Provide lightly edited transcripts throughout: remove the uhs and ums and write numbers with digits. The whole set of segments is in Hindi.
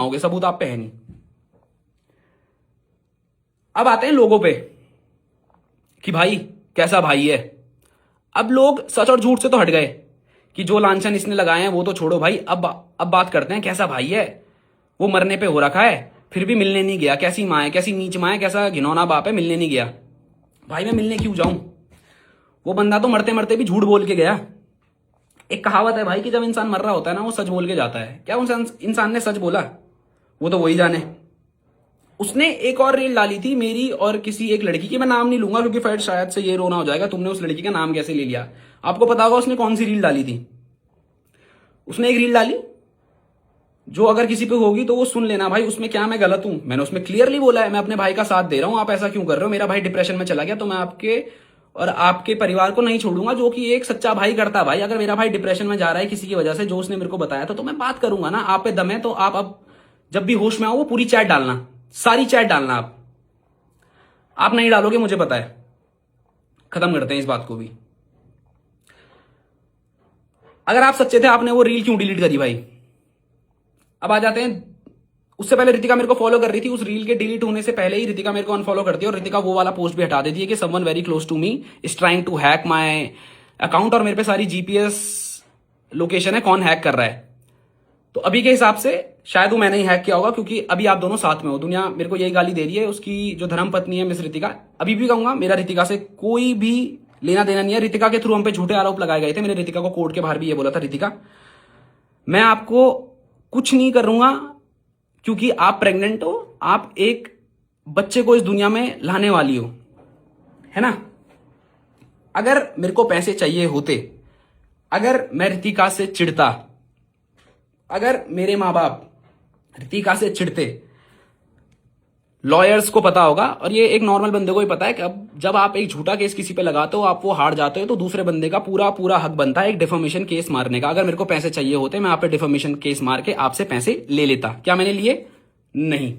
बनाओगे, सबूत आप पे है नहीं। अब आते हैं लोगों पे कि भाई कैसा भाई है। अब लोग सच और झूठ से तो हट गए कि जो लांछन इसने लगाए हैं वो तो छोड़ो भाई, अब बात करते हैं कैसा भाई है। वो मरने पे हो रखा है फिर भी मिलने नहीं गया, कैसी माँ है, कैसी नीच माँ है, कैसा घिनौना बाप है, मिलने नहीं गया। भाई मैं मिलने क्यों जाऊं, वो बंदा तो मरते मरते भी झूठ बोल के गया। एक कहावत है भाई कि जब इंसान मर रहा होता है ना वो सच बोल के जाता है। क्या उस इंसान ने सच बोला, वो तो वही जाने। उसने एक और रील डाली थी मेरी और किसी एक लड़की की, मैं नाम नहीं लूंगा क्योंकि फिर शायद से ये रोना हो जाएगा, तुमने उस लड़की का नाम कैसे ले लिया। आपको पता होगा उसने कौन सी रील डाली थी। उसने एक रील डाली जो अगर किसी पे होगी तो वो सुन लेना भाई, उसमें क्या मैं गलत हूं। मैंने उसमें क्लियरली बोला है मैं अपने भाई का साथ दे रहा हूं, आप ऐसा क्यों कर रहे हो, मेरा भाई डिप्रेशन में चला गया तो मैं आपके और आपके परिवार को नहीं छोड़ूंगा, जो कि एक सच्चा भाई करता। भाई अगर मेरा भाई डिप्रेशन में जा रहा है किसी की वजह से, जो उसने मेरे को बताया था, तो मैं बात करूंगा ना। आप पे दम है तो आप अब जब भी होश में आओ वो पूरी चैट डालना, सारी चैट डालना। आप नहीं डालोगे मुझे पता है। खत्म करते हैं इस बात को भी। अगर आप सच्चे थे आपने वो रील क्यों डिलीट करी भाई। अब आ जाते हैं, उससे पहले रितिका मेरे को फॉलो कर रही थी, उस रील के डिलीट होने से पहले ही रितिका मेरे को अनफॉलो कर दिया और रितिका वो वाला पोस्ट भी हटा देती है कि someone very close to me is trying to hack my account, और मेरे पे सारी जीपीएस लोकेशन है कौन हैक कर रहा है। तो अभी के हिसाब से शायद वो मैंने ही हैक किया होगा क्योंकि अभी आप दोनों साथ में हो। दुनिया मेरे को यही गाली दे रही है, उसकी जो धर्म पत्नी है मिस रितिका। अभी भी कहूंगा मेरा रितिका से कोई भी लेना देना नहीं है। रितिका के थ्रू हम पे झूठे आरोप लगाए गए थे। मैंने रितिका को कोर्ट के बाहर भी ये बोला था, रितिका मैं आपको कुछ नहीं करूंगा क्योंकि आप प्रेग्नेंट हो, आप एक बच्चे को इस दुनिया में लाने वाली हो, है ना। अगर मेरे को पैसे चाहिए होते, अगर मैं रितिका से चिढ़ता, अगर मेरे माँ बाप रितिका से चिढ़ते, लॉयर्स को पता होगा और ये एक नॉर्मल बंदे को ही पता है कि अब जब आप एक झूठा केस किसी पे लगाते हो, आप वो हार जाते हो, तो दूसरे बंदे का पूरा पूरा हक बनता है एक डिफॉर्मेशन केस मारने का। अगर मेरे को पैसे चाहिए होते मैं आप पे डिफॉर्मेशन केस मार के आपसे पैसे ले लेता। क्या मैंने लिए? नहीं।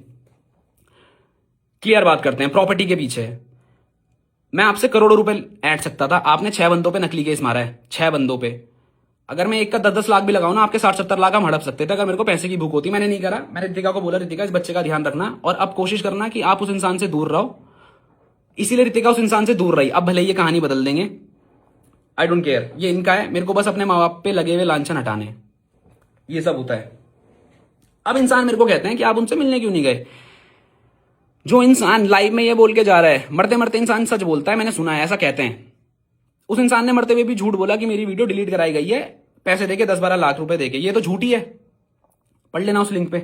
क्लियर बात करते हैं। प्रॉपर्टी के पीछे मैं आपसे करोड़ों रुपए ऐड सकता था, आपने 6 बंदों पे नकली केस मारा है, 6 बंदों पे। अगर मैं एक का 10-10 लाख भी लगाऊं ना, आपके 60-70 लाख हम हड़प सकते थे अगर मेरे को पैसे की भूख होती। मैंने नहीं करा। मैंने रितिका को बोला रितिका इस बच्चे का ध्यान रखना और अब कोशिश करना कि आप उस इंसान से दूर रहो। इसीलिए रितिका उस इंसान से दूर रही। अब भले ये कहानी बदल देंगे, आई डोंट केयर, ये इनका है। मेरे को बस अपने माँ बाप पे लगे हुए लांछन हटाने, ये सब होता है। अब इंसान मेरे को कहते हैं कि आप उनसे मिलने क्यों नहीं गए। जो इंसान लाइव में ये बोल के जा रहा है, मरते मरते इंसान सच बोलता है, मैंने सुना है ऐसा कहते हैं। उस इंसान ने मरते हुए भी झूठ बोला कि मेरी वीडियो डिलीट कराई गई है पैसे देके, 10-12 लाख रुपए देके। ये तो झूठी है, पढ़ लेना उस लिंक पे।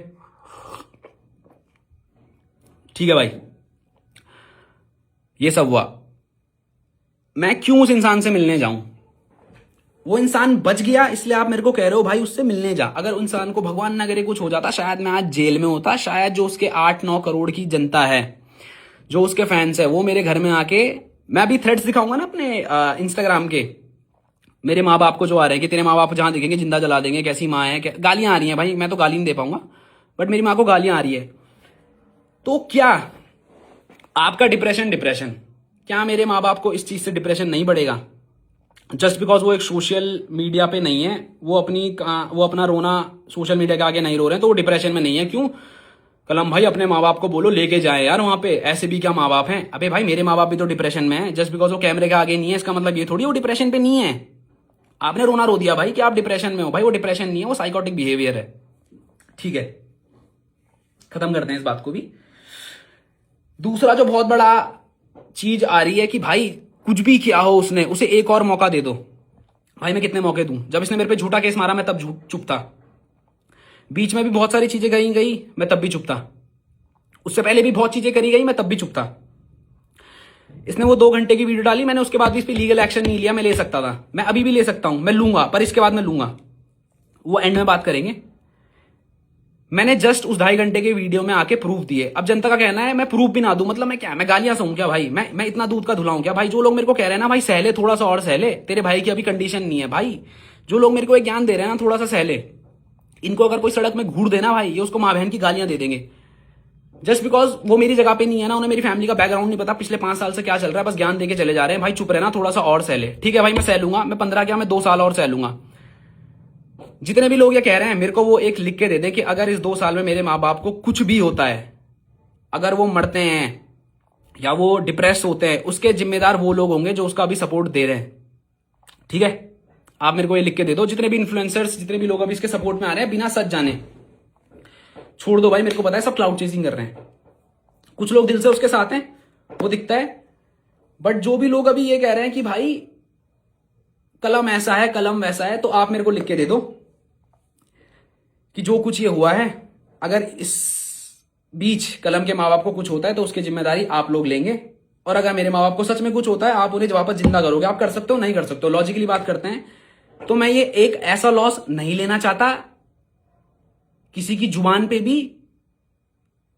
ठीक है भाई, ये सब हुआ। मैं क्यों उस इंसान से मिलने जाऊं? वो इंसान बच गया इसलिए आप मेरे को कह रहे हो भाई उससे मिलने जा। अगर उस इंसान को भगवान ना करे कुछ हो जाता, शायद मैं आज जेल में होता। शायद जो उसके 8-9 करोड़ की जनता है, जो उसके फैंस है, वो मेरे घर में आके, मैं अभी थ्रेड्स दिखाऊंगा ना अपने इंस्टाग्राम के, मेरे माँ बाप को जो आ रहे हैं कि तेरे माँ बाप जहां दिखेंगे जिंदा जला देंगे, कैसी माँ है, गालियां आ रही हैं भाई। मैं तो गाली नहीं दे पाऊंगा बट मेरी माँ को गालियां आ रही है। तो क्या आपका डिप्रेशन क्या मेरे माँ बाप को इस चीज से डिप्रेशन नहीं बढ़ेगा? जस्ट बिकॉज वो एक सोशल मीडिया पे नहीं है, वो अपना रोना सोशल मीडिया के आगे नहीं रो रहे हैं, तो वो डिप्रेशन में नहीं है। क्यों? कलम भाई अपने माँ बाप को बोलो लेके जाए यार वहां पे, ऐसे भी क्या माँ बाप हैं। अबे भाई मेरे माँ बाप भी तो डिप्रेशन में है। जस्ट बिकॉज वो कैमरे के आगे नहीं है इसका मतलब ये थोड़ी वो डिप्रेशन पे नहीं है। आपने रोना रो दिया भाई कि आप डिप्रेशन में हो, भाई वो डिप्रेशन नहीं है, वो साइकोटिक बिहेवियर है। ठीक है, खत्म करते हैं इस बात को भी। दूसरा जो बहुत बड़ा चीज आ रही है कि भाई कुछ भी किया हो उसने, उसे एक और मौका दे दो। भाई मैं कितने मौके दूं? जब इसने मेरे पे झूठा केस मारा मैं तब चुप था, बीच में भी बहुत सारी चीजें गई मैं तब भी चुप था, उससे पहले भी बहुत चीजें करी गई मैं तब भी चुप था। इसने वो 2 घंटे की वीडियो डाली, मैंने उसके बाद भी इस पे लीगल एक्शन नहीं लिया। मैं ले सकता था, मैं अभी भी ले सकता हूं, मैं लूंगा, पर इसके बाद मैं लूंगा, वो एंड में बात करेंगे। मैंने जस्ट उस 2.5 घंटे के वीडियो में आके प्रूफ दिए। अब जनता का कहना है मैं प्रूफ भी ना दूं, मतलब मैं क्या, मैं गालियां सहूं क्या भाई? मैं इतना दूध का धुलाऊं क्या भाई? जो लोग मेरे को कह रहे हैं ना भाई सहले, थोड़ा सा और सहले, तेरे भाई की अभी कंडीशन नहीं है भाई। जो लोग मेरे को एक ज्ञान दे रहे हैं ना, थोड़ा सा सहले, इनको अगर कोई सड़क में घूर देना भाई, ये उसको माँ बहन की गालियां दे देंगे। जस्ट बिकॉज वो मेरी जगह पे नहीं है ना, उन्हें मेरी फैमिली का बैकग्राउंड नहीं पता, पिछले 5 साल से क्या चल रहा है, बस ज्ञान देके चले जा रहे हैं। भाई चुप रहना, थोड़ा सा और सहले। ठीक है भाई, मैं सह लूंगा, मैं 15 क्या, मैं 2 साल और सह लूंगा। जितने भी लोग ये कह रहे हैं मेरे को वो एक लिख के दे दें कि अगर इस 2 साल में मेरे माँ बाप को कुछ भी होता है, अगर वो मरते हैं या वो डिप्रेस होते हैं, उसके जिम्मेदार वो लोग होंगे जो उसका अभी सपोर्ट दे रहे हैं। ठीक है, आप मेरे को ये लिख के दे दो। जितने भी इन्फ्लुएंसर्स, जितने भी लोग अभी इसके सपोर्ट में आ रहे हैं बिना सच जाने, छोड़ दो भाई, मेरे को पता है सब क्लाउड चेजिंग कर रहे हैं। कुछ लोग दिल से उसके साथ हैं, वो दिखता है, बट जो भी लोग अभी ये कह रहे हैं कि भाई कलम ऐसा है, कलम वैसा है, तो आप मेरे को लिख के दे दो कि जो कुछ ये हुआ है, अगर इस बीच कलम के माँ बाप को कुछ होता है तो उसकी जिम्मेदारी आप लोग लेंगे, और अगर मेरे माँ बाप को सच में कुछ होता है आप उन्हें वापस जिंदा करोगे। आप कर सकते हो, नहीं कर सकते हो, लॉजिकली बात करते हैं। तो मैं ये एक ऐसा लॉस नहीं लेना चाहता किसी की जुबान पे भी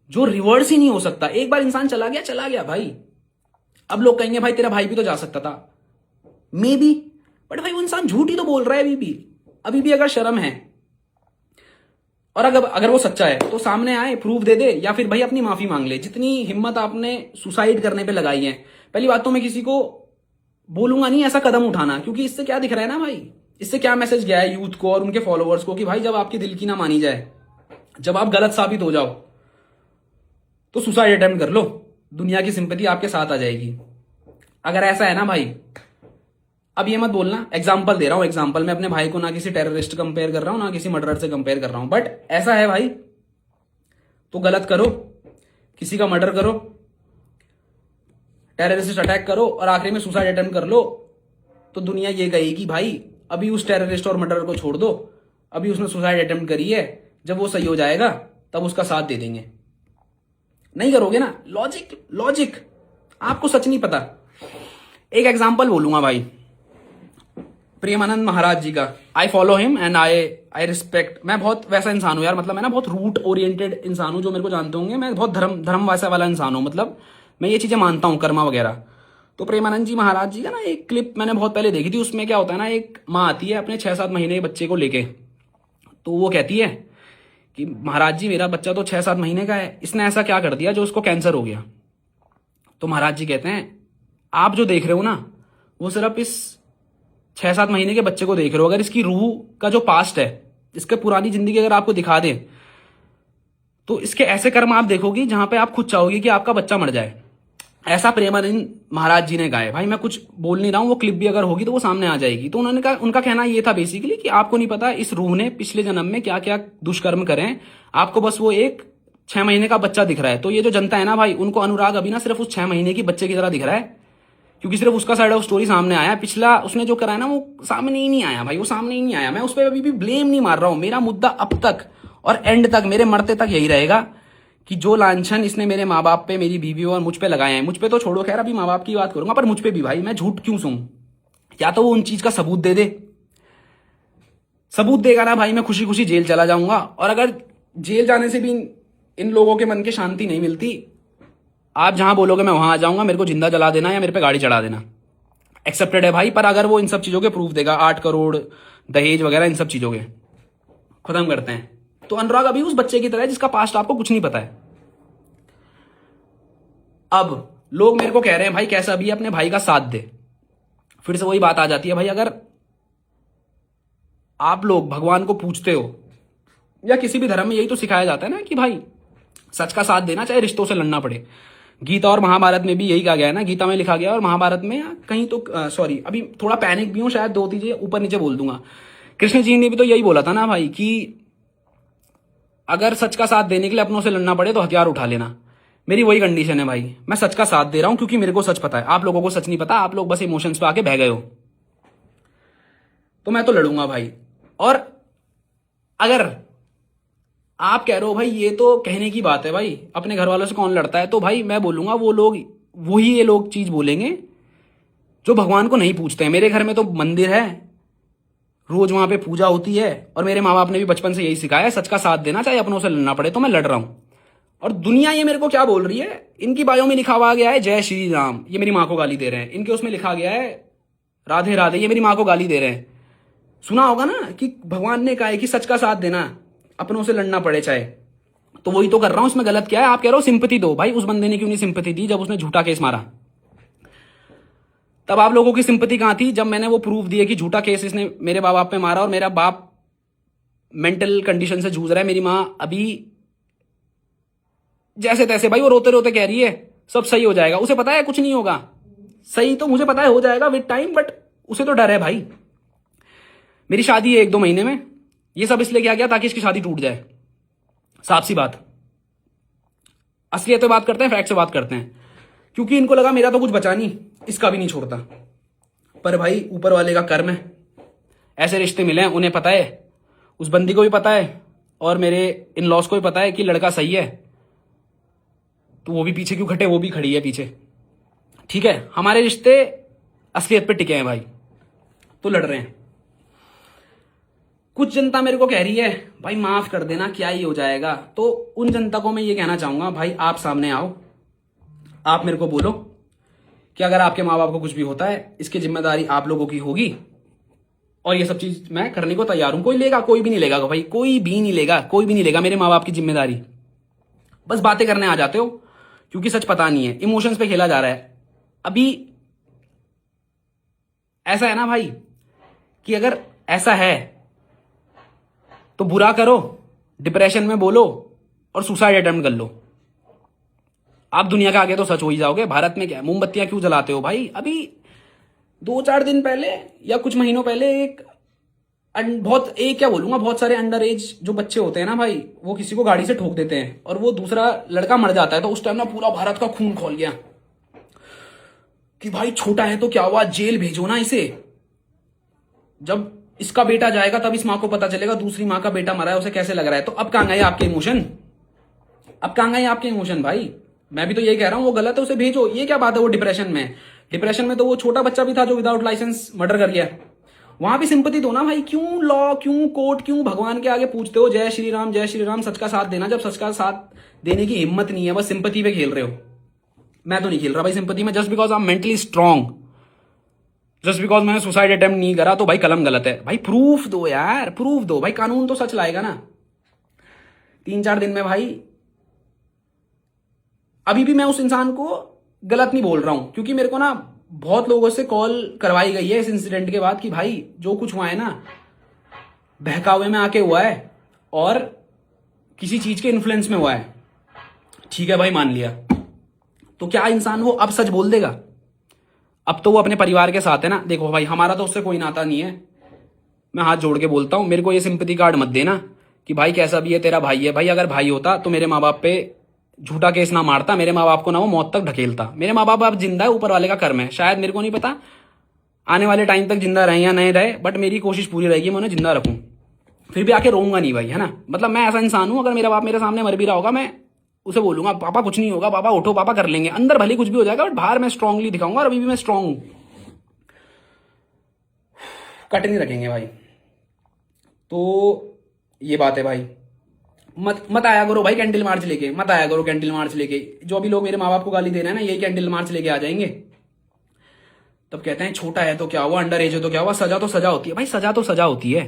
जो रिवर्स ही नहीं हो सकता। एक बार इंसान चला गया, चला गया भाई। अब लोग कहेंगे भाई तेरा भाई भी तो जा सकता था, मे बी, बट भाई वो इंसान झूठ ही तो बोल रहा है अभी भी अगर शर्म है, और अगर वो सच्चा है तो सामने आए, प्रूफ दे दे, या फिर भाई अपनी माफी मांग ले। जितनी हिम्मत आपने सुसाइड करने पे लगाई है, पहली बात तो मैं किसी को बोलूंगा नहीं ऐसा कदम उठाना, क्योंकि इससे क्या दिख रहा है ना भाई, इससे क्या मैसेज गया है यूथ को और उनके फॉलोअर्स को कि भाई जब आपके दिल की ना मानी जाए, जब आप गलत साबित हो जाओ तो सुसाइड अटेम्प्ट कर लो, दुनिया की सिंपैथी आपके साथ आ जाएगी। अगर ऐसा है ना भाई, अब ये मत बोलना, एग्जाम्पल दे रहा हूं, एग्जाम्पल, मैं अपने भाई को ना किसी टेररिस्ट कंपेयर कर रहा हूं, ना किसी मर्डरर से कंपेयर कर रहा हूं, बट ऐसा है भाई तो गलत करो, किसी का मर्डर करो, टेररिस्ट अटैक करो, और आखिरी में सुसाइड अटेम्प्ट कर लो, तो दुनिया ये कहेगी भाई अभी उस टेररिस्ट और मर्डरर को छोड़ दो, अभी उसने सुसाइड अटेम्प्ट करी है, जब वो सही हो जाएगा तब उसका साथ दे देंगे। नहीं करोगे ना, लॉजिक आपको सच नहीं पता। एक एग्जाम्पल बोलूंगा भाई, प्रेमानंद महाराज जी का। I follow him and I respect. मैं बहुत वैसा इंसान हूं यार, मतलब मैं ना बहुत रूट ओरिएंटेड इंसान हूं, जो मेरे को जानते होंगे, मैं बहुत धर्म वैसा वाला इंसान हूं, मतलब मैं ये चीजें मानता हूं, कर्मा वगैरह। तो प्रेमानंद जी महाराज जी का ना एक क्लिप मैंने बहुत पहले देखी थी। उसमें क्या होता है ना, एक माँ आती है अपने 6-7 महीने के बच्चे को लेके, तो वो कहती है कि महाराज जी मेरा बच्चा तो 6-7 महीने का है, इसने ऐसा क्या कर दिया जो उसको कैंसर हो गया। तो महाराज जी कहते हैं आप जो देख रहे हो ना, वो सिर्फ इस 6-7 महीने के बच्चे को देख रहे हो। अगर इसकी रूह का जो पास्ट है, इसके पुरानी जिंदगी अगर आपको दिखा दे, तो इसके ऐसे कर्म आप देखोगी जहां पे आप खुद चाहोगी कि आपका बच्चा मर जाए। ऐसा प्रेमानंद महाराज जी ने कहा है। भाई मैं कुछ बोल नहीं रहा हूं, वो क्लिप भी अगर होगी तो वो सामने आ जाएगी। तो उन्होंने कहा, उनका कहना ये था बेसिकली कि आपको नहीं पता इस रूह ने पिछले जन्म में क्या क्या दुष्कर्म करे हैं, आपको बस वो एक 6 महीने का बच्चा दिख रहा है। तो ये जो जनता है ना भाई, उनको अनुराग अभी ना सिर्फ उस 6 महीने की बच्चे की तरह दिख रहा है, क्योंकि सिर्फ उसका साइड ऑफ स्टोरी सामने आया। पिछला उसने जो करा है ना, वो सामने ही नहीं आया भाई, वो सामने ही नहीं आया। मैं उस पर अभी भी ब्लेम नहीं मार रहा हूं। मेरा मुद्दा अब तक और एंड तक, मेरे मरते तक यही रहेगा कि जो लांछन इसने मेरे माँ बाप पे, मेरी बीवी और मुझ पे लगाए हैं, मुझ पे तो छोड़ो, खैर अभी माँ बाप की बात करूंगा, पर मुझ पे भी भाई मैं झूठ क्यों सूं? या तो वो उन चीज का सबूत दे दे, सबूत देगा ना भाई, मैं खुशी खुशी जेल चला जाऊंगा। और अगर जेल जाने से भी इन लोगों के मन की शांति नहीं मिलती, आप जहां बोलोगे मैं वहां आ जाऊंगा, मेरे को जिंदा जला देना या मेरे पे गाड़ी चढ़ा देना, एक्सेप्टेड है भाई। पर अगर वो इन सब चीजों के प्रूफ देगा, 8 करोड़ दहेज वगैरह, इन सब चीजों के, खत्म करते हैं। तो अनुराग अभी उस बच्चे की तरह है जिसका पास्ट आपको कुछ नहीं पता है। अब लोग मेरे को कह रहे हैं भाई कैसा भी अपने भाई का साथ दे। फिर से वही बात आ जाती है भाई, अगर आप लोग भगवान को पूछते हो, या किसी भी धर्म में यही तो सिखाया जाता है ना कि भाई सच का साथ देना, चाहे रिश्तों से लड़ना पड़े। गीता और महाभारत में भी यही कहा गया है ना, गीता में लिखा गया और महाभारत में कहीं तो, सॉरी अभी थोड़ा पैनिक भी हूं, शायद 2 चीजें ऊपर नीचे बोल दूंगा। कृष्ण जी ने भी तो यही बोला था ना भाई कि अगर सच का साथ देने के लिए अपनों से लड़ना पड़े तो हथियार उठा लेना। मेरी वही कंडीशन है भाई, मैं सच का साथ दे रहा हूं क्योंकि मेरे को सच पता है। आप लोगों को सच नहीं पता, आप लोग बस इमोशंस पे आके बह गए हो। तो मैं तो लड़ूंगा भाई। और अगर आप कह रहे हो भाई ये तो कहने की बात है भाई, अपने घर वालों से कौन लड़ता है, तो भाई मैं बोलूंगा वो लोग, वही ये लोग चीज बोलेंगे जो भगवान को नहीं पूछते हैं। मेरे घर में तो मंदिर है, रोज वहां पे पूजा होती है, और मेरे माँ बाप ने भी बचपन से यही सिखाया है, सच का साथ देना चाहे अपनों से लड़ना पड़े। तो मैं लड़ रहा हूं। और दुनिया ये मेरे को क्या बोल रही है, इनकी बायो में लिखा हुआ गया है जय श्री राम, ये मेरी माँ को गाली दे रहे हैं। इनके उसमें लिखा गया है राधे राधे, ये मेरी माँ को गाली दे रहे हैं। सुना होगा ना कि भगवान ने कहा है कि सच का साथ देना, अपनों से लड़ना पड़े चाहे। तो वही तो कर रहा हूं, इसमें गलत क्या है? आप कह रहे हो सिंपैथी दो, भाई उस बंदे ने क्यों नहीं सिंपैथी दी जब उसने झूठा केस मारा? तब आप लोगों की सिंपैथी कहां थी जब मैंने वो प्रूफ दिए कि झूठा केस इसने मेरे बाप पे मारा और मेरा बाप मेंटल कंडीशन से जूझ रहा है। मेरी माँ अभी जैसे तैसे भाई वो रोते रोते कह रही है सब सही हो जाएगा। उसे पता है कुछ नहीं होगा, सही तो मुझे पता है हो जाएगा विद टाइम, बट उसे तो डर है भाई। मेरी शादी है 1-2 महीने में, ये सब इसलिए किया गया ताकि इसकी शादी टूट जाए। साफ सी बात, असलियत पे बात करते हैं, फैक्ट से बात करते हैं, क्योंकि इनको लगा मेरा तो कुछ बचा नहीं, इसका भी नहीं छोड़ता। पर भाई ऊपर वाले का कर्म है, ऐसे रिश्ते मिले हैं। उन्हें पता है, उस बंदी को भी पता है और मेरे इन लॉज को भी पता है कि लड़का सही है, तो वो भी पीछे क्यों खटे, वो भी खड़ी है पीछे। ठीक है, हमारे रिश्ते असलियत पे टिके हैं भाई, तो लड़ रहे हैं। कुछ जनता मेरे को कह रही है भाई माफ कर देना, क्या ही हो जाएगा। तो उन जनता को मैं ये कहना चाहूंगा, भाई आप सामने आओ, आप मेरे को बोलो कि अगर आपके माँ बाप को कुछ भी होता है इसकी जिम्मेदारी आप लोगों की होगी, और ये सब चीज मैं करने को तैयार हूं। कोई लेगा, कोई भी नहीं लेगा भाई, कोई भी नहीं लेगा, कोई भी नहीं लेगा मेरे माँ बाप की जिम्मेदारी। बस बातें करने आ जाते हो क्योंकि सच पता नहीं है, इमोशंस पे खेला जा रहा है। अभी ऐसा है ना भाई कि अगर ऐसा है तो बुरा करो, डिप्रेशन में बोलो और सुसाइड अटेम्प्ट कर लो। आप दुनिया के आगे तो सच हो ही जाओगे। भारत में क्या है, मोमबत्तियां क्यों जलाते हो भाई। अभी 2-4 दिन पहले या कुछ महीनों पहले क्या बोलूंगा, बहुत सारे अंडर एज जो बच्चे होते हैं ना भाई, वो किसी को गाड़ी से ठोक देते हैं और वो दूसरा लड़का मर जाता है। तो उस टाइम ना पूरा भारत का खून खौल गया कि भाई छोटा है तो क्या हुआ, जेल भेजो ना इसे। जब इसका बेटा जाएगा तब इस माँ को पता चलेगा दूसरी माँ का बेटा मरा है, उसे कैसे लग रहा है। तो अब कहां गए आपके इमोशन, अब कहां गए आपके इमोशन भाई। मैं भी तो यही कह रहा हूं, वो गलत है उसे भेजो। ये क्या बात है, वो डिप्रेशन में, डिप्रेशन में तो वो छोटा बच्चा भी था जो विदाउट लाइसेंस मर्डर कर गया। वहां भी सिंपैथी दो ना भाई। क्यों लॉ, क्यों कोर्ट, क्यों भगवान के आगे पूछते हो जय श्री राम जय श्री राम, सच का साथ देना, जब सच का साथ देने की हिम्मत नहीं है, बस सिंपैथी पे खेल रहे हो। मैं तो नहीं खेल रहा भाई सिंपैथी में। Just because I am mentally strong, just because मैंने सुसाइड अटेम्प्ट नहीं करा तो भाई कलम गलत है। भाई प्रूफ दो यार, प्रूफ दो भाई, कानून तो सच लाएगा ना। 3-4 दिन में भाई, अभी भी मैं उस इंसान को गलत नहीं बोल रहा हूं, क्योंकि मेरे को ना बहुत लोगों से कॉल करवाई गई है इस इंसिडेंट के बाद कि भाई जो कुछ हुआ है ना बहकावे में आके हुआ है और किसी चीज के इन्फ्लुएंस में हुआ है। ठीक है भाई, मान लिया, तो क्या इंसान वो अब सच बोल देगा। अब तो वो अपने परिवार के साथ है ना। देखो भाई, हमारा तो उससे कोई नाता नहीं है, मैं हाथ जोड़ के बोलता हूं, मेरे को ये सिंपैथी कार्ड मत देना कि भाई कैसा भी है तेरा भाई है। भाई अगर भाई होता तो मेरे माँ बाप पे झूठा केस ना मारता, मेरे माँ बाप को ना वो मौत तक ढकेलता। मेरे माँ बाप अब जिंदा है, ऊपर वाले का कर्म है। शायद मेरे को नहीं पता आने वाले टाइम तक जिंदा रहे या नहीं रहे, बट मेरी कोशिश पूरी रहेगी मैं उन्हें जिंदा रखूं। फिर भी आके रोऊंगा नहीं भाई, है ना। मतलब मैं ऐसा इंसान हूं, अगर मेरा बाप मेरे सामने मर भी रहा होगा मैं उसे बोलूंगा पापा कुछ नहीं होगा, पापा उठो, पापा कर लेंगे। अंदर भले कुछ भी हो जाएगा बट बाहर मैं स्ट्रांगली दिखाऊंगा, और अभी भी मैं स्ट्रांग हूं। कट नहीं रखेंगे भाई। तो ये बात है भाई, मत आया करो भाई कैंडल मार्च लेके, मत आया करो कैंडल मार्च लेके। जो भी लोग मेरे माँ बाप को गाली दे रहे हैं ना, यही कैंडल मार्च लेके आ जाएंगे। तब कहते हैं छोटा है तो क्या हुआ, अंडर एज है तो क्या हुआ, सजा तो सजा होती है भाई, सजा तो सजा होती है।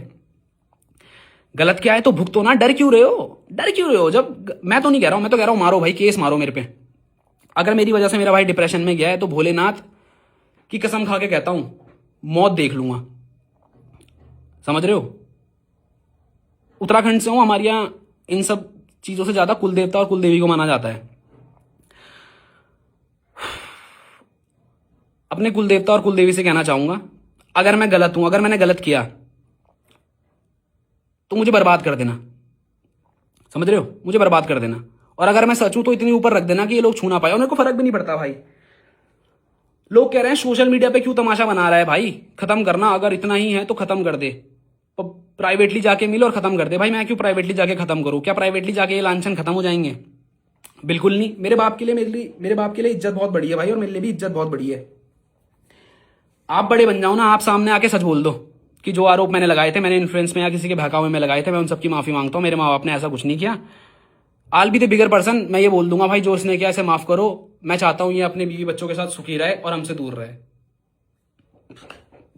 गलत क्या है तो भुगतो ना, डर क्यों रहे हो, डर क्यों रहे हो। जब मैं तो नहीं कह रहा हूं, मैं तो कह रहा हूं मारो भाई, केस मारो मेरे पे। अगर मेरी वजह से मेरा भाई डिप्रेशन में गया है तो भोलेनाथ की कसम खा के कहता हूं मौत देख लूंगा। समझ रहे हो, उत्तराखंड से हूं, हमारे यहां इन सब चीजों से ज्यादा कुल देवता और कुल देवी को माना जाता है। अपने कुल देवता और कुल देवी से कहना चाहूंगा, अगर मैं गलत हूं, अगर मैंने गलत किया तो मुझे बर्बाद कर देना। समझ रहे हो, मुझे बर्बाद कर देना। और अगर मैं सच हूं तो इतनी ऊपर रख देना कि ये लोग छू ना पाए। और मेरे को फर्क भी नहीं पड़ता भाई। लोग कह रहे हैं सोशल मीडिया पे क्यों तमाशा बना रहा है भाई, खत्म करना, अगर इतना ही है तो खत्म कर दे, प्राइवेटली जाके मिल और खत्म कर दे। भाई मैं क्यों प्राइवेटली जाके खत्म करूं, क्या प्राइवेटली जाके ये लांछन खत्म हो जाएंगे, बिल्कुल नहीं। मेरे बाप के लिए, मेरे बाप के लिए इज्जत बहुत बड़ी है भाई, और मेरे लिए भी इज्जत बहुत बड़ी है। आप बड़े बन जाओ ना, आप सामने आके सच बोल दो कि जो आरोप मैंने लगाए थे, मैंने इन्फ्लुएंस में या किसी के बहकावे में लगाए थे, मैं उन सबकी माफी मांगता हूं। मेरे माँ बाप ने ऐसा कुछ नहीं किया। आल बी द बिगर पर्सन, मैं ये बोल दूंगा भाई जो इसने किया इसे माफ करो। मैं चाहता हूं ये अपने बीवी बच्चों के साथ सुखी रहे और हमसे दूर रहे।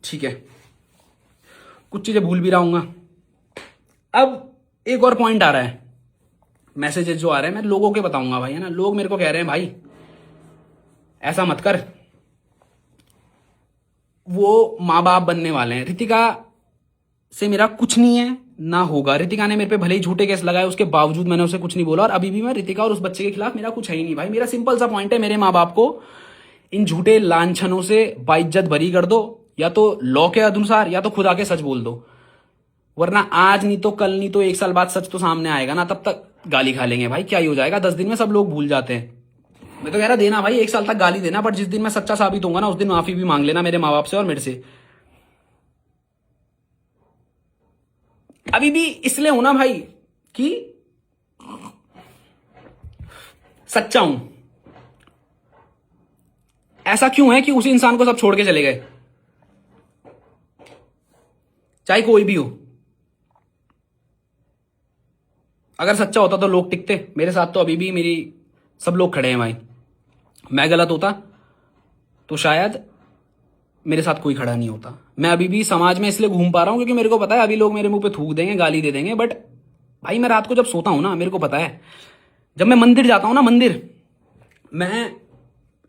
ठीक है, कुछ चीजें भूल भी रहा हूंगा। अब एक और पॉइंट आ रहा है, मैसेजेस जो आ रहे हैं मैं लोगों के बताऊंगा भाई, है ना। लोग मेरे को कह रहे हैं भाई ऐसा मत कर, वो माँ बाप बनने वाले हैं। रितिका से मेरा कुछ नहीं है, ना होगा। रितिका ने मेरे पे भले ही झूठे केस लगाए, उसके बावजूद मैंने उसे कुछ नहीं बोला, और अभी भी मैं रितिका और उस बच्चे के खिलाफ मेरा कुछ है ही नहीं भाई। मेरा सिंपल सा पॉइंट है, मेरे माँ बाप को इन झूठे लांछनों से बाइज्जत भरी कर दो, या तो लॉ के अनुसार, या तो खुदा के सच बोल दो, वरना आज नहीं तो कल नहीं तो 1 साल बाद सच तो सामने आएगा ना, तब तक गाली खा लेंगे भाई। क्या ही हो जाएगा, 10 दिन में सब लोग भूल जाते हैं। मैं तो कह रहा देना भाई, 1 साल तक गाली देना, बट जिस दिन मैं सच्चा साबित होऊंगा ना, उस दिन माफी भी मांग लेना मेरे माँ बाप से और मेरे से। अभी भी इसलिए हूं ना भाई कि सच्चा हूं। ऐसा क्यों है कि उस इंसान को सब छोड़ के चले गए, चाहे कोई भी हो। अगर सच्चा होता तो लोग टिकते मेरे साथ, तो अभी भी मेरी सब लोग खड़े हैं भाई। मैं गलत होता तो शायद मेरे साथ कोई खड़ा नहीं होता। मैं अभी भी समाज में इसलिए घूम पा रहा हूं क्योंकि मेरे को पता है अभी लोग मेरे मुंह पे थूक देंगे, गाली दे देंगे, बट भाई मैं रात को जब सोता हूं ना, मेरे को पता है, जब मैं मंदिर जाता हूं ना, मंदिर, मैं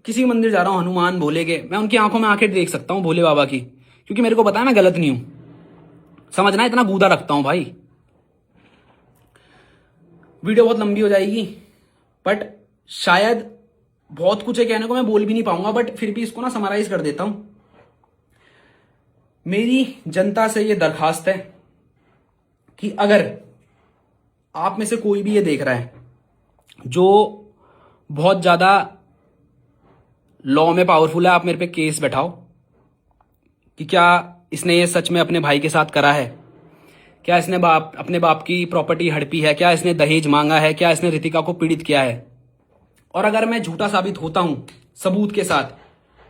किसी मंदिर जा रहा हूं, हनुमान भोले के, मैं उनकी आंखों में आंखें देख सकता हूं, भोले बाबा की, क्योंकि मेरे को पता है मैं गलत नहीं हूं। समझना, इतना गूदा रखता हूं भाई। वीडियो बहुत लंबी हो जाएगी, बट शायद बहुत कुछ है कहने को, मैं बोल भी नहीं पाऊंगा, बट फिर भी इसको ना समराइज कर देता हूं। मेरी जनता से ये दरखास्त है कि अगर आप में से कोई भी ये देख रहा है जो बहुत ज्यादा लॉ में पावरफुल है, आप मेरे पे केस बैठाओ कि क्या इसने ये सच में अपने भाई के साथ करा है, क्या इसने अपने बाप की प्रॉपर्टी हड़पी है, क्या इसने दहेज मांगा है, क्या इसने रितिका को पीड़ित किया है। और अगर मैं झूठा साबित होता हूं सबूत के साथ,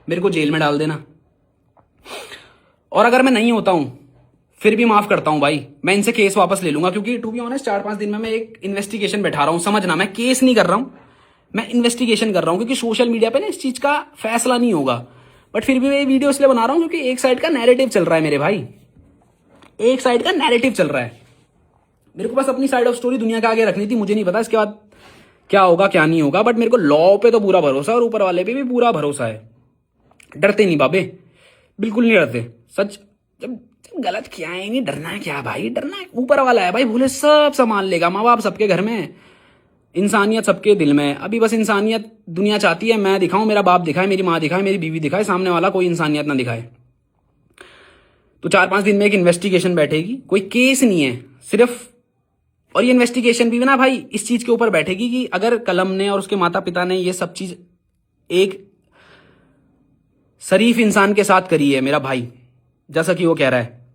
मेरे को जेल में डाल देना। और अगर मैं नहीं होता हूं फिर भी माफ करता हूं भाई, मैं इनसे केस वापस ले लूंगा, क्योंकि टू बी ऑनेस्ट 4-5 दिन में मैं एक इन्वेस्टिगेशन बैठा रहा हूं। समझना, मैं केस नहीं कर रहा हूं, मैं इन्वेस्टिगेशन कर रहा हूं, क्योंकि सोशल मीडिया पे ना इस चीज का फैसला नहीं होगा। बट फिर भी मैं ये वीडियो इसलिए बना रहा हूं क्योंकि एक साइड का नैरेटिव चल रहा है मेरे भाई, एक साइड का नैरेटिव चल रहा है। मेरे को बस अपनी साइड ऑफ स्टोरी दुनिया के आगे रखनी थी। मुझे नहीं पता इसके बाद क्या होगा क्या नहीं होगा, बट मेरे को लॉ पे तो पूरा भरोसा है और ऊपर वाले पे भी पूरा भरोसा है। डरते नहीं बाबे, बिल्कुल नहीं डरते। सच जब गलत किया है, नहीं डरना है क्या भाई, डरना है ऊपर वाला है भाई, भूले सब संभाल लेगा। माँ बाप सबके घर में, इंसानियत सबके दिल में। अभी बस इंसानियत दुनिया चाहती है मैं दिखाऊं, मेरा बाप दिखाए, मेरी माँ दिखाए, मेरी बीवी दिखाए, सामने वाला कोई इंसानियत ना दिखाए। तो 4-5 दिन में एक इन्वेस्टिगेशन बैठेगी, कोई केस नहीं है सिर्फ। और ये इन्वेस्टिगेशन भी ना भाई इस चीज के ऊपर बैठेगी कि अगर कलम ने और उसके माता पिता ने ये सब चीज एक शरीफ इंसान के साथ करी है, मेरा भाई, जैसा कि वो कह रहा है,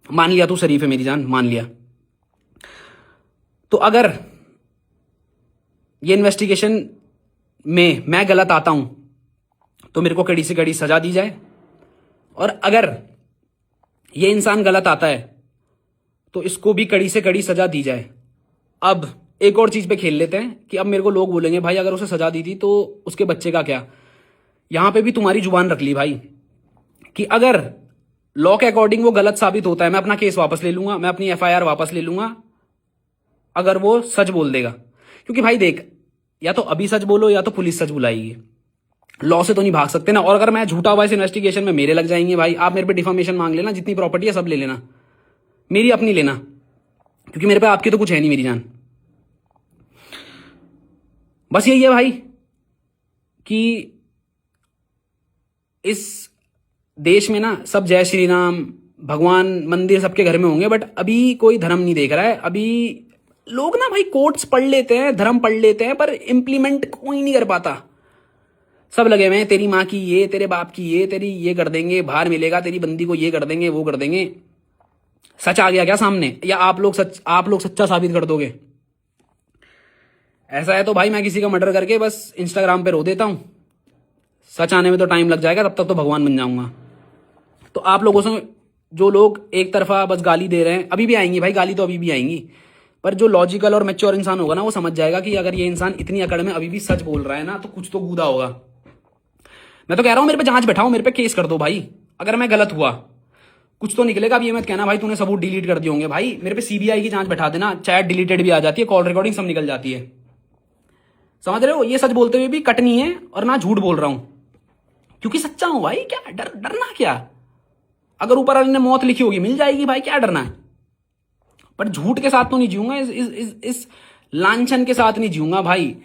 मान लिया तू शरीफ है मेरी जान, मान लिया, तो अगर ये इन्वेस्टिगेशन में मैं गलत आता हूं तो मेरे को कड़ी से कड़ी सजा दी जाए, और अगर ये इंसान गलत आता है तो इसको भी कड़ी से कड़ी सजा दी जाए। अब एक और चीज पे खेल लेते हैं कि अब मेरे को लोग बोलेंगे भाई अगर उसे सजा दी थी तो उसके बच्चे का क्या। यहां पे भी तुम्हारी जुबान रख ली भाई कि अगर लॉ के अकॉर्डिंग वो गलत साबित होता है, मैं अपना केस वापस ले लूंगा, मैं अपनी एफआईआर वापस ले लूंगा अगर वो सच बोल देगा। क्योंकि भाई देख, या तो अभी सच बोलो या तो पुलिस सच बुलाएगी, लॉ से तो नहीं भाग सकते ना। और अगर मैं झूठा हुआ इस इन्वेस्टिगेशन में, मेरे लग जाएंगे भाई। आप मेरे पे डिफामेशन मांग लेना, जितनी प्रॉपर्टी है सब ले लेना, मेरी अपनी लेना, क्योंकि मेरे पे आपकी तो कुछ है नहीं मेरी जान। बस यही है भाई कि इस देश में ना सब जय श्री राम, भगवान, मंदिर सबके घर में होंगे, बट अभी कोई धर्म नहीं देख रहा है। अभी लोग ना भाई कोट्स पढ़ लेते हैं, धर्म पढ़ लेते हैं, पर इंप्लीमेंट कोई नहीं कर पाता। सब लगे हुए हैं तेरी माँ की ये, तेरे बाप की ये, तेरी ये कर देंगे, बाहर मिलेगा, तेरी बंदी को ये कर देंगे, वो कर देंगे। सच आ गया क्या सामने, या आप लोग सच्चा साबित कर दोगे? ऐसा है तो भाई मैं किसी का मर्डर करके बस इंस्टाग्राम पे रो देता हूं, सच आने में तो टाइम लग जाएगा, तब तक तो भगवान बन जाऊंगा। तो आप लोगों से जो लोग एक तरफा बस गाली दे रहे हैं, अभी भी आएंगी भाई गाली, तो अभी भी आएंगी, पर जो लॉजिकल और मैच्योर इंसान होगा ना, वो समझ जाएगा कि अगर ये इंसान इतनी अकड़ में अभी भी सच बोल रहा है ना, तो कुछ तो गूदा होगा। मैं तो कह रहा हूं मेरे पे जांच बैठाओ, मेरे पे केस कर दो भाई। अगर मैं गलत हुआ कुछ तो निकलेगा। अब ये मत कहना भाई तूने सबूत डिलीट कर दिए होंगे। भाई मेरे पे सीबीआई की जांच बैठा देना, चैट डिलीटेड भी आ जाती है, कॉल रिकॉर्डिंग सब निकल जाती है। समझ रहे हो? ये सच बोलते हुए भी कट नहीं है और ना झूठ बोल रहा हूं, क्योंकि सच्चा हूं भाई। क्या डरना क्या? अगर ऊपर वाले ने मौत लिखी होगी मिल जाएगी भाई, क्या डरना है? पर झूठ के साथ तो नहीं जीऊंगा, इस लांछन के साथ नहीं जीऊंगा भाई।